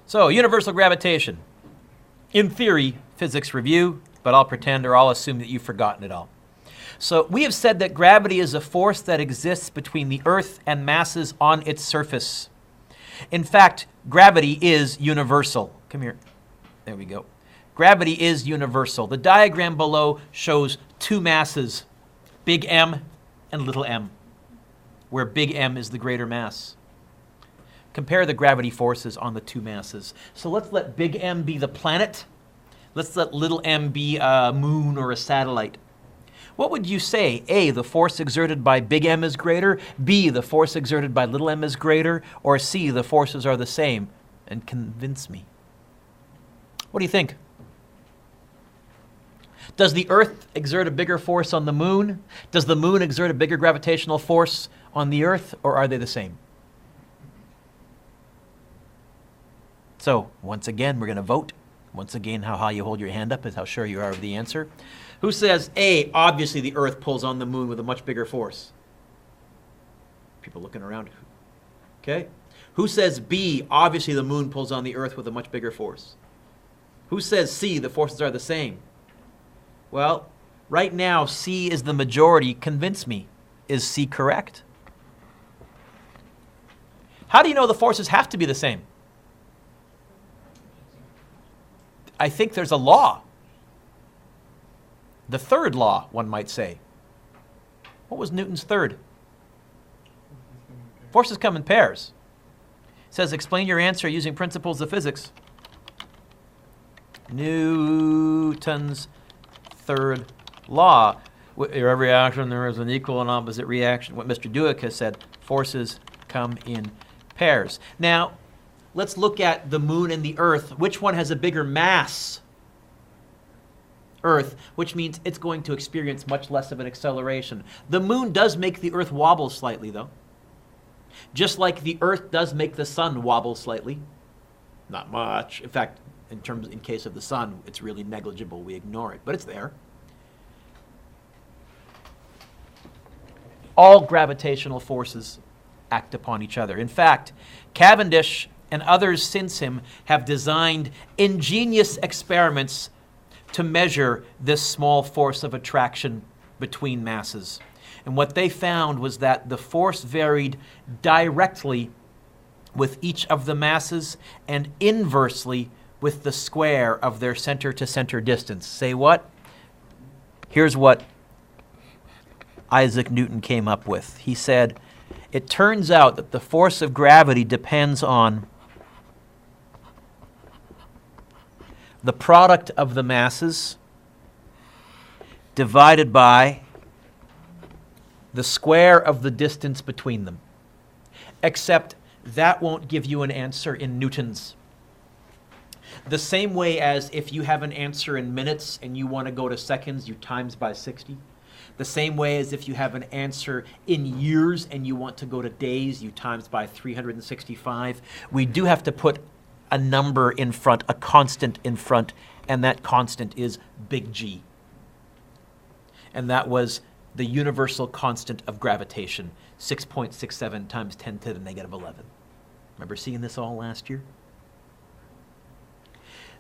So, universal gravitation. In theory, physics review, but I'll pretend or I'll assume that you've forgotten it all. So, we have said that gravity is a force that exists between the Earth and masses on its surface. In fact, gravity is universal. Come here. There we go. Gravity is universal. The diagram below shows two masses, big M and little m, where big M is the greater mass. Compare the gravity forces on the two masses. So let's let big M be the planet. Let's let little m be a moon or a satellite. What would you say? A, the force exerted by big M is greater. B, the force exerted by little m is greater. Or C, the forces are the same. And convince me. What do you think? Does the Earth exert a bigger force on the moon? Does the moon exert a bigger gravitational force on the Earth? Or are they the same? So, once again, we're going to vote. Once again, how high you hold your hand up is how sure you are of the answer. Who says A, obviously the Earth pulls on the moon with a much bigger force? People looking around. Okay. Who says B, obviously the moon pulls on the Earth with a much bigger force? Who says C, the forces are the same? Well, right now, C is the majority. Convince me. Is C correct? How do you know the forces have to be the same? I think there's a law. The third law, one might say. What was Newton's third? Forces come in pairs. It says, explain your answer using principles of physics. Newton's third law. In every action, there is an equal and opposite reaction. What Mr. Dueck has said, forces come in pairs. Now, let's look at the moon and the Earth. Which one has a bigger mass? Earth, which means it's going to experience much less of an acceleration. The moon does make the Earth wobble slightly, though. Just like the Earth does make the sun wobble slightly. Not much. In fact, in case of the sun, it's really negligible. We ignore it, but it's there. All gravitational forces act upon each other. In fact, Cavendish and others since him have designed ingenious experiments to measure this small force of attraction between masses. And what they found was that the force varied directly with each of the masses and inversely with the square of their center-to-center distance. Say what? Here's what Isaac Newton came up with. He said, it turns out that the force of gravity depends on the product of the masses divided by the square of the distance between them. Except that won't give you an answer in newtons. The same way as if you have an answer in minutes and you want to go to seconds, you times by 60. The same way as if you have an answer in years and you want to go to days, you times by 365. We do have to put a number in front, a constant in front, and that constant is big G. And that was the universal constant of gravitation, 6.67 times 10 to the negative 11. Remember seeing this all last year?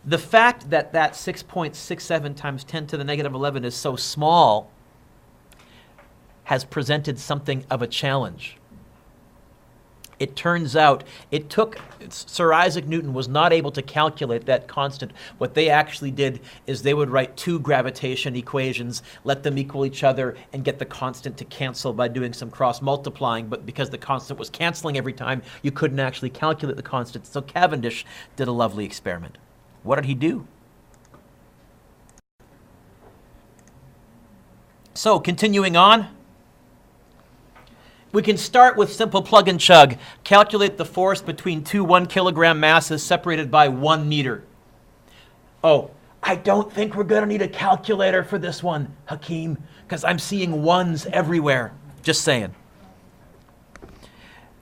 The fact that that 6.67 times 10 to the negative 11 is so small has presented something of a challenge. It turns out Sir Isaac Newton was not able to calculate that constant. What they actually did is they would write two gravitation equations, let them equal each other, and get the constant to cancel by doing some cross-multiplying. But because the constant was canceling every time, you couldn't actually calculate the constant. So Cavendish did a lovely experiment. What did he do? So continuing on, we can start with simple plug and chug. Calculate the force between two 1 kilogram masses separated by 1 meter. Oh, I don't think we're going to need a calculator for this one, Hakeem, because I'm seeing ones everywhere. Just saying.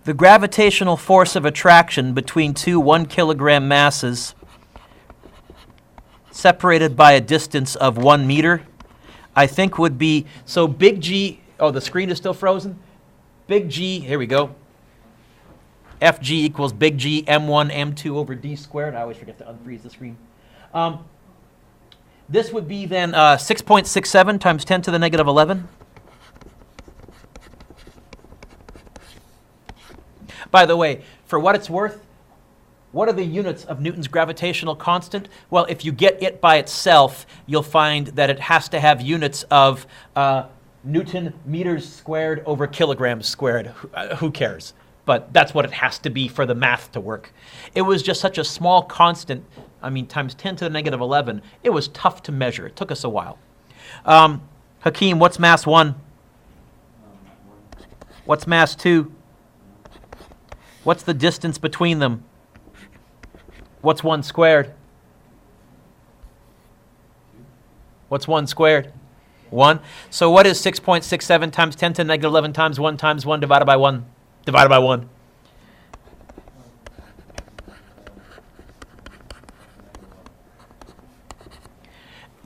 The gravitational force of attraction between two 1 kilogram masses separated by a distance of 1 meter, I think would be, so big G, oh, the screen is still frozen? Big G, here we go. Fg equals big G m1 m2 over d squared. I always forget to unfreeze the screen. This would be then 6.67 times 10 to the negative 11. By the way, for what it's worth, what are the units of Newton's gravitational constant? Well, if you get it by itself, you'll find that it has to have units of Newton meters squared over kilograms squared. Who cares? But that's what it has to be for the math to work. It was just such a small constant, I mean, times 10 to the negative 11. It was tough to measure. It took us a while. Hakeem, what's mass 1? What's mass 2? What's the distance between them? What's 1 squared? What's 1 squared? 1. So what is 6.67 times 10 to the negative 11 times 1 divided by 1? Divided by 1.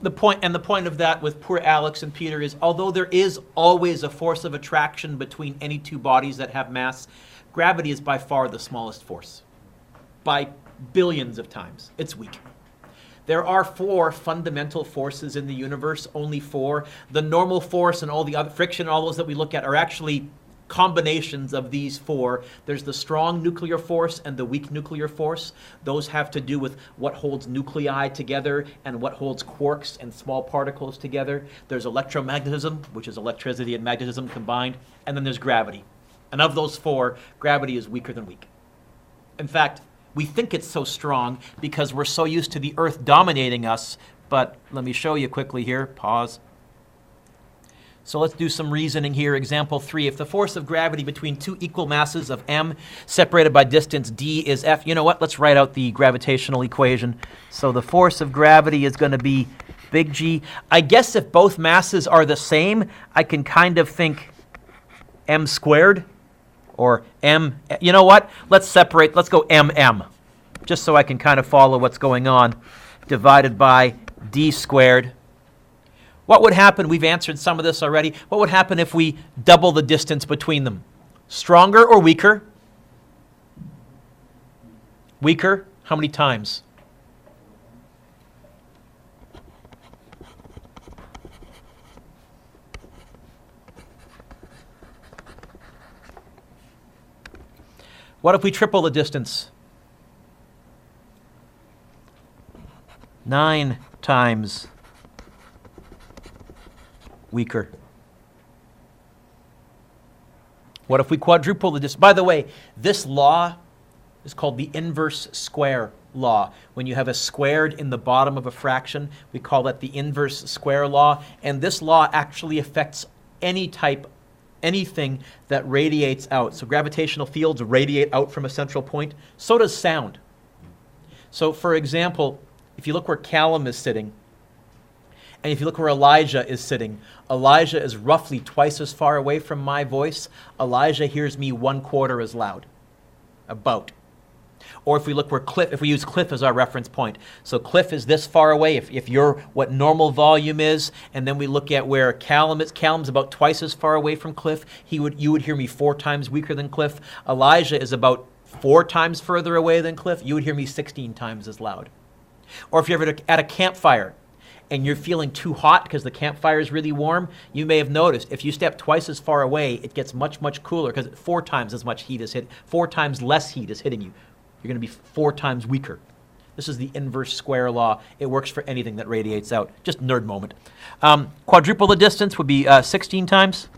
The point of that with poor Alex and Peter is, although there is always a force of attraction between any two bodies that have mass, gravity is by far the smallest force. By billions of times. It's weak. There are 4 fundamental forces in the universe, only 4. The normal force and all the other friction and all those that we look at are actually combinations of these 4. There's the strong nuclear force and the weak nuclear force. Those have to do with what holds nuclei together and what holds quarks and small particles together. There's electromagnetism, which is electricity and magnetism combined, and then there's gravity. And of those 4, gravity is weaker than weak. In fact, we think it's so strong because we're so used to the Earth dominating us, but let me show you quickly here. Pause. So let's do some reasoning here. Example 3. If the force of gravity between 2 equal masses of m separated by distance d is F, you know what? Let's write out the gravitational equation. So the force of gravity is going to be big G. I guess if both masses are the same, I can kind of think m squared or m. You know what? Let's separate. Let's go mm, just so I can kind of follow what's going on, divided by d squared. What would happen? We've answered some of this already. What would happen if we double the distance between them? Stronger or weaker? Weaker? How many times? What if we triple the distance? 9 times weaker. What if we quadruple the distance? By the way, this law is called the inverse square law. When you have a squared in the bottom of a fraction, we call that the inverse square law. And this law actually affects anything that radiates out. So gravitational fields radiate out from a central point. So does sound. So for example, if you look where Callum is sitting, and if you look where Elijah is sitting, Elijah is roughly twice as far away from my voice. Elijah hears me 1/4 as loud, about. Or if we look where Cliff, if we use Cliff as our reference point. So Cliff is this far away, if you're what normal volume is, and then we look at where Callum is. Callum's about twice as far away from Cliff. You would hear me 4 times weaker than Cliff. Elijah is about 4 times further away than Cliff. You would hear me 16 times as loud. Or if you're ever at a campfire, and you're feeling too hot because the campfire is really warm, you may have noticed if you step twice as far away, it gets much, much cooler because 4 times as much heat is hit, 4 times less heat is hitting you. You're going to be 4 times weaker. This is the inverse square law. It works for anything that radiates out. Just nerd moment. Quadruple the distance would be 16 times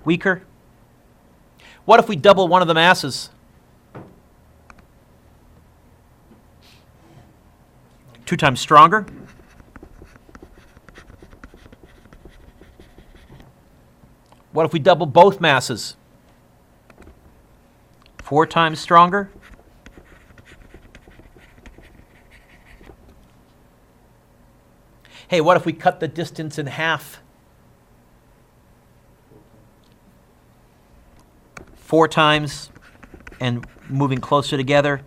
weaker. What if we double one of the masses? 2 times stronger. What if we double both masses? 4 times stronger. Hey, what if we cut the distance in half? 4 times, and moving closer together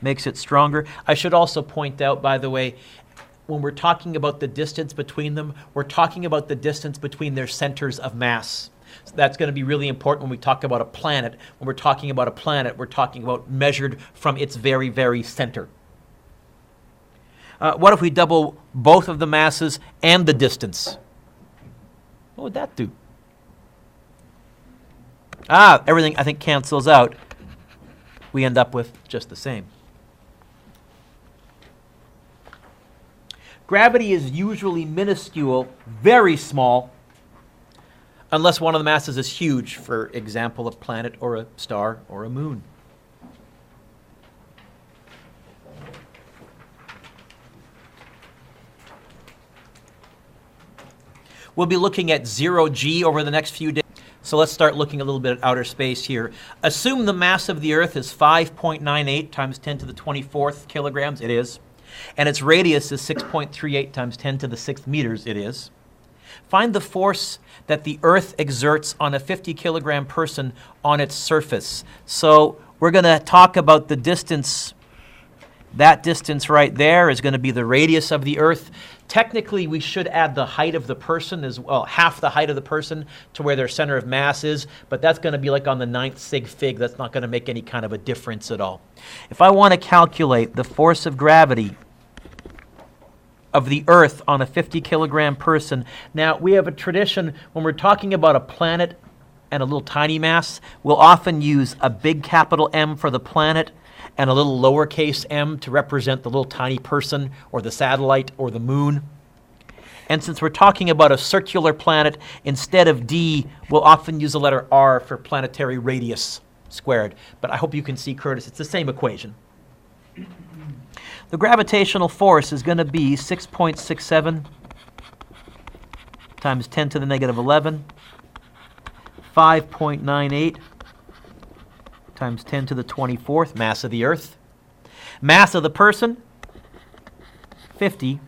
makes it stronger. I should also point out, by the way, when we're talking about the distance between them, we're talking about the distance between their centers of mass. So that's going to be really important when we talk about a planet. When we're talking about a planet, we're talking about measured from its very, very center. What if we double both of the masses and the distance? What would that do? Everything, I think, cancels out. We end up with just the same. Gravity is usually minuscule, very small, unless one of the masses is huge, for example, a planet or a star or a moon. We'll be looking at 0g over the next few days. So let's start looking a little bit at outer space here. Assume the mass of the Earth is 5.98 times 10 to the 24th kilograms. It is. And its radius is 6.38 times 10 to the 6th meters. It is. Find the force that the Earth exerts on a 50-kilogram person on its surface. So we're going to talk about the distance. That distance right there is going to be the radius of the Earth. Technically, we should add the height of the person as well, half the height of the person to where their center of mass is, but that's going to be like on the 9th sig fig. That's not going to make any kind of a difference at all. If I want to calculate the force of gravity of the Earth on a 50-kilogram person, now we have a tradition when we're talking about a planet and a little tiny mass, we'll often use a big capital M for the planet and a little lowercase m to represent the little tiny person or the satellite or the moon. And since we're talking about a circular planet, instead of D, we'll often use the letter R for planetary radius squared. But I hope you can see, Curtis, it's the same equation. The gravitational force is going to be 6.67 times 10 to the negative 11, 5.98 times 10 to the 24th, mass of the Earth. Mass of the person, 50,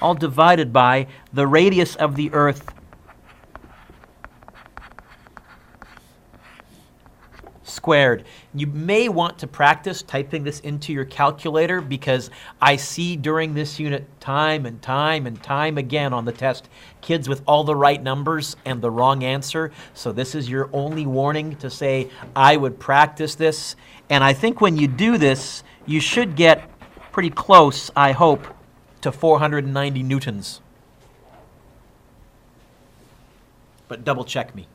all divided by the radius of the Earth squared. You may want to practice typing this into your calculator because I see during this unit time and time again on the test kids with all the right numbers and the wrong answer. So this is your only warning to say I would practice this. And I think when you do this, you should get pretty close, I hope, to 490 newtons. But double check me.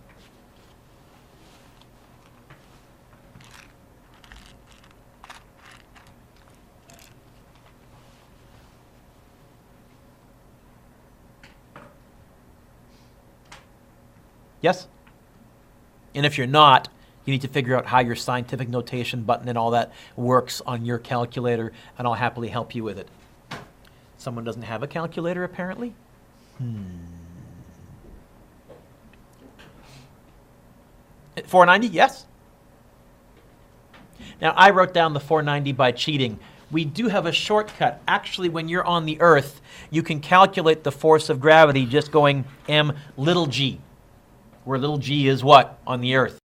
Yes? And if you're not, you need to figure out how your scientific notation button and all that works on your calculator, and I'll happily help you with it. Someone doesn't have a calculator, apparently? 490, yes? Now, I wrote down the 490 by cheating. We do have a shortcut. Actually, when you're on the Earth, you can calculate the force of gravity just going m little g, where little g is what on the Earth?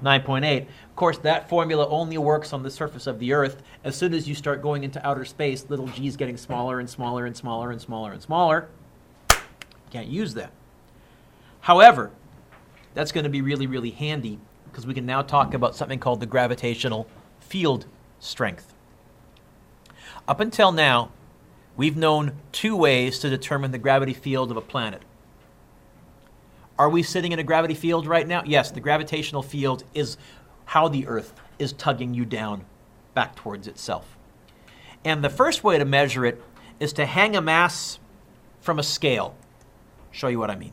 9.8. Of course, that formula only works on the surface of the Earth. As soon as you start going into outer space, little g is getting smaller and smaller and smaller and smaller and smaller. Can't use that. However, that's going to be really, really handy because we can now talk about something called the gravitational field strength. Up until now, we've known two ways to determine the gravity field of a planet. Are we sitting in a gravity field right now? Yes, the gravitational field is how the Earth is tugging you down back towards itself. And the first way to measure it is to hang a mass from a scale. Show you what I mean.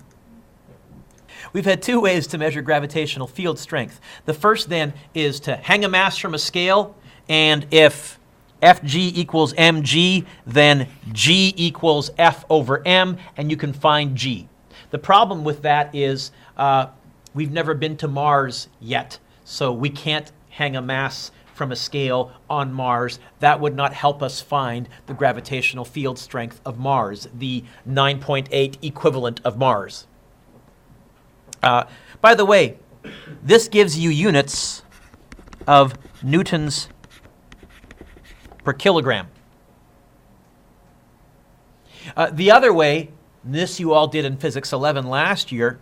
We've had two ways to measure gravitational field strength. The first then is to hang a mass from a scale, and if Fg equals mg, then g equals F over m, and you can find g. The problem with that is we've never been to Mars yet, so we can't hang a mass from a scale on Mars. That would not help us find the gravitational field strength of Mars, the 9.8 equivalent of Mars. By the way, this gives you units of newtons per kilogram. The other way and this you all did in Physics 11 last year,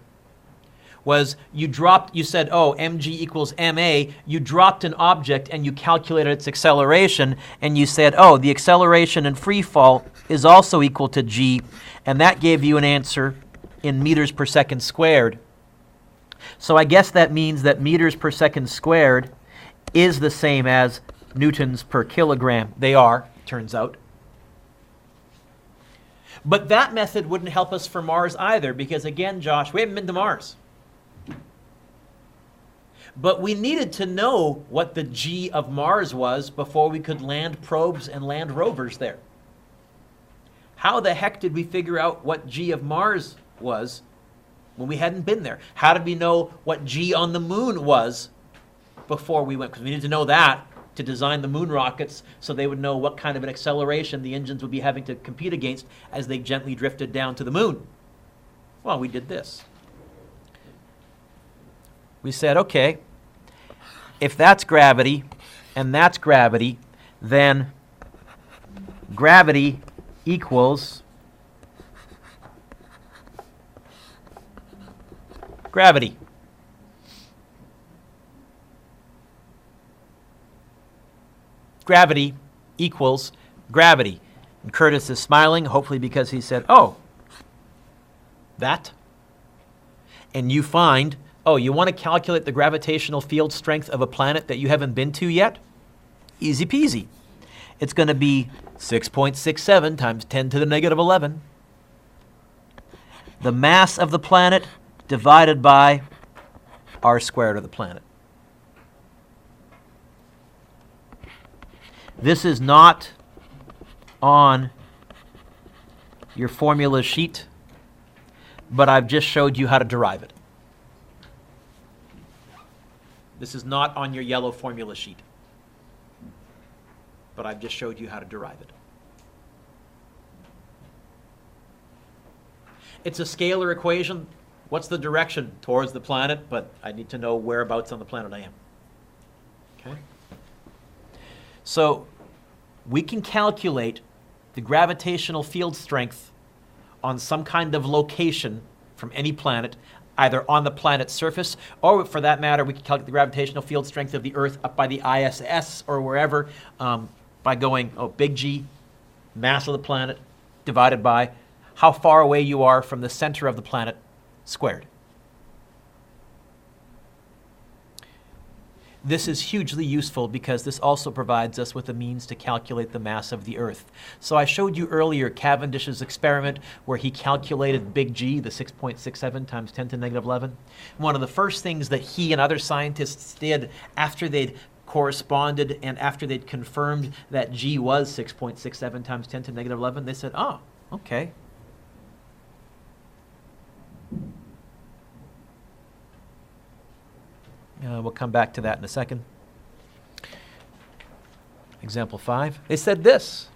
was you said, oh, mg equals ma, you dropped an object and you calculated its acceleration, and you said, oh, the acceleration in free fall is also equal to g, and that gave you an answer in meters per second squared. So I guess that means that meters per second squared is the same as newtons per kilogram. They are, turns out. But that method wouldn't help us for Mars either, because again, Josh, we haven't been to Mars. But we needed to know what the G of Mars was before we could land probes and land rovers there. How the heck did we figure out what G of Mars was when we hadn't been there? How did we know what G on the moon was before we went? Because we needed to know that to design the moon rockets so they would know what kind of an acceleration the engines would be having to compete against as they gently drifted down to the moon. Well, we did this. We said, okay, if that's gravity and that's gravity, then gravity equals gravity. Gravity equals gravity. And Curtis is smiling, hopefully because he said, oh, that. And you find, oh, you want to calculate the gravitational field strength of a planet that you haven't been to yet? Easy peasy. It's going to be 6.67 times 10 to the negative 11. The mass of the planet divided by r squared of the planet. This is not on your formula sheet, but I've just showed you how to derive it. This is not on your yellow formula sheet, but I've just showed you how to derive it. It's a scalar equation. What's the direction? Towards the planet, but I need to know whereabouts on the planet I am. Okay? So we can calculate the gravitational field strength on some kind of location from any planet, either on the planet's surface, or for that matter, we can calculate the gravitational field strength of the Earth up by the ISS or wherever by going, big G, mass of the planet, divided by how far away you are from the center of the planet, squared. This is hugely useful because this also provides us with a means to calculate the mass of the Earth. So I showed you earlier Cavendish's experiment where he calculated big G, the 6.67 times 10 to the negative 11. One of the first things that he and other scientists did after they'd corresponded and after they'd confirmed that G was 6.67 times 10 to the negative 11, they said, oh, okay. We'll come back to that in a second. Example 5. They said this.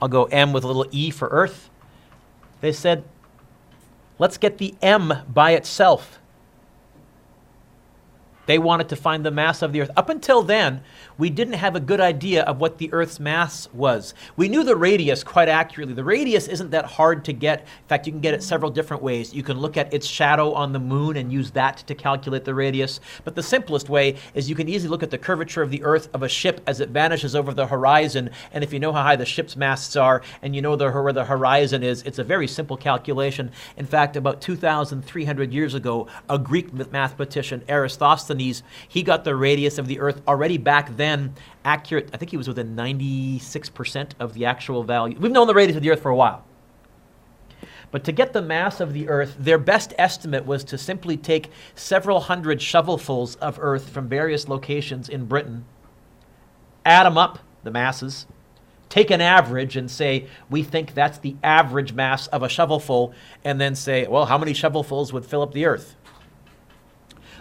I'll go M with a little e for Earth. They said, let's get the M by itself. They wanted to find the mass of the Earth. Up until then, we didn't have a good idea of what the Earth's mass was. We knew the radius quite accurately. The radius isn't that hard to get. In fact, you can get it several different ways. You can look at its shadow on the moon and use that to calculate the radius. But the simplest way is you can easily look at the curvature of the Earth of a ship as it vanishes over the horizon. And if you know how high the ship's masts are and you know where the horizon is, it's a very simple calculation. In fact, about 2,300 years ago, a Greek mathematician, Aristophanes, he got the radius of the Earth already back then accurate. I think he was within 96% of the actual value. We've known the radius of the Earth for a while. But to get the mass of the Earth, their best estimate was to simply take several hundred shovelfuls of Earth from various locations in Britain, add them up, the masses, take an average and say, we think that's the average mass of a shovelful, and then say, well, how many shovelfuls would fill up the Earth?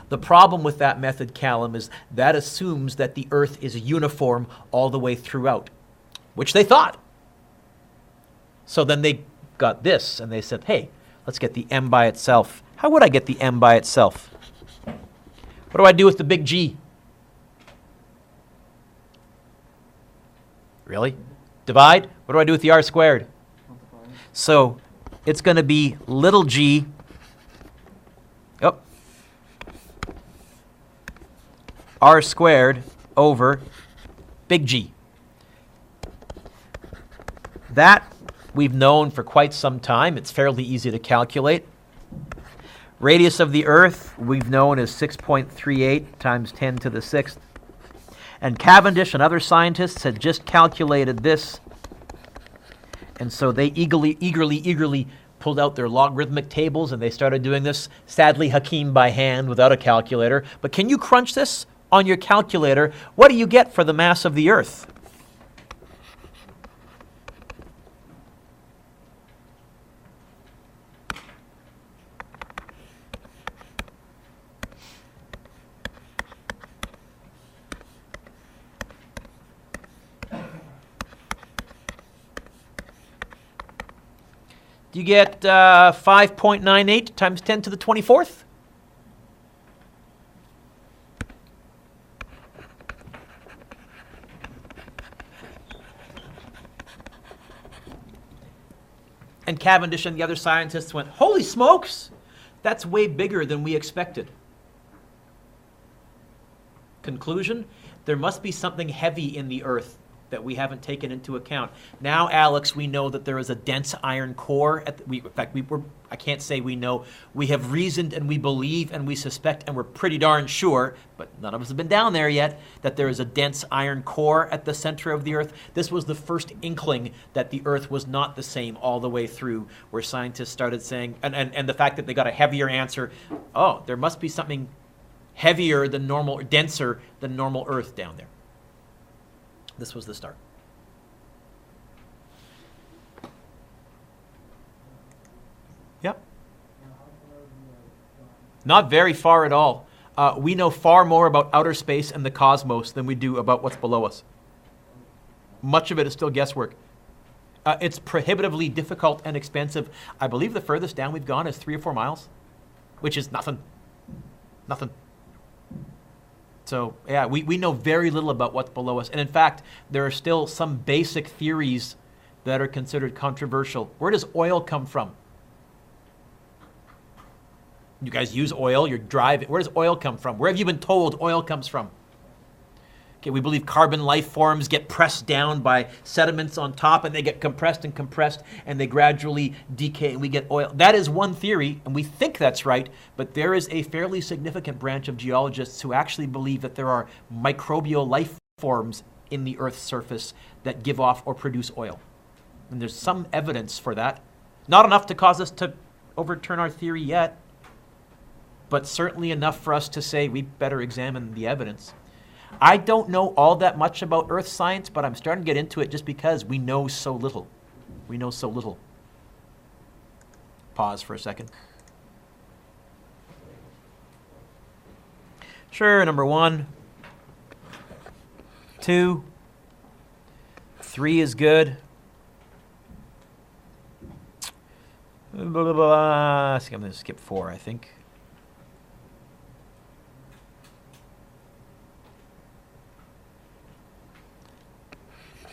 The problem with that method, Callum, is that assumes that the Earth is uniform all the way throughout, which they thought. So then they got this, and they said, hey, let's get the M by itself. How would I get the M by itself? What do I do with the big G? Really? Divide? What do I do with the r squared? So it's going to be little g, r squared over big G. That we've known for quite some time. It's fairly easy to calculate. Radius of the Earth we've known is 6.38 times 10 to the 6th. And Cavendish and other scientists had just calculated this. And so they eagerly pulled out their logarithmic tables and they started doing this. Sadly, Hakeem by hand without a calculator. But can you crunch this on your calculator? What do you get for the mass of the Earth? You get 5.98 times 10 to the 24th. And Cavendish and the other scientists went, holy smokes, that's way bigger than we expected. Conclusion, there must be something heavy in the Earth that we haven't taken into account. Now, Alex, we know that there is a dense iron core. I can't say we know. We have reasoned and we believe and we suspect and we're pretty darn sure, but none of us have been down there yet, that there is a dense iron core at the center of the Earth. This was the first inkling that the Earth was not the same all the way through, where scientists started saying, and the fact that they got a heavier answer, oh, there must be something heavier than normal, denser than normal Earth down there. This was the start. Yep. Not very far at all. We know far more about outer space and the cosmos than we do about what's below us. Much of it is still guesswork. It's prohibitively difficult and expensive. I believe the furthest down we've gone is 3 or 4 miles, which is nothing. Nothing. So, yeah, we know very little about what's below us. And in fact, there are still some basic theories that are considered controversial. Where does oil come from? You guys use oil, you're driving. Where does oil come from? Where have you been told oil comes from? Okay, we believe carbon life forms get pressed down by sediments on top, and they get compressed, and they gradually decay, and we get oil. That is one theory, and we think that's right, but there is a fairly significant branch of geologists who actually believe that there are microbial life forms in the Earth's surface that give off or produce oil. And there's some evidence for that. Not enough to cause us to overturn our theory yet, but certainly enough for us to say we better examine the evidence. I don't know all that much about Earth science, but I'm starting to get into it just because we know so little. We know so little. Pause for a second. Sure, number 1, 2, 3 is good. Blah, blah, blah. I think I'm going to skip 4, I think.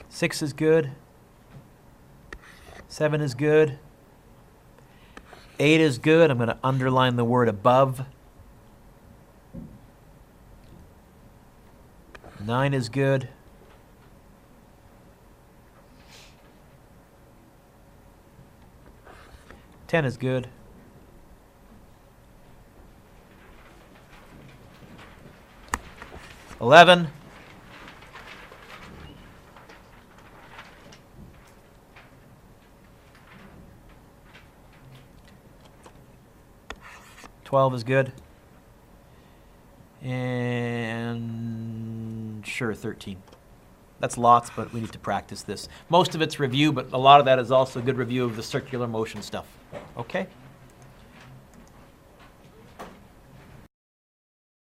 Six is good. 7 is good. 8 is good. I'm going to underline the word above. 9 is good. 10 is good. 11. 12 is good. And sure, 13. That's lots, but we need to practice this. Most of it's review, but a lot of that is also good review of the circular motion stuff. Okay?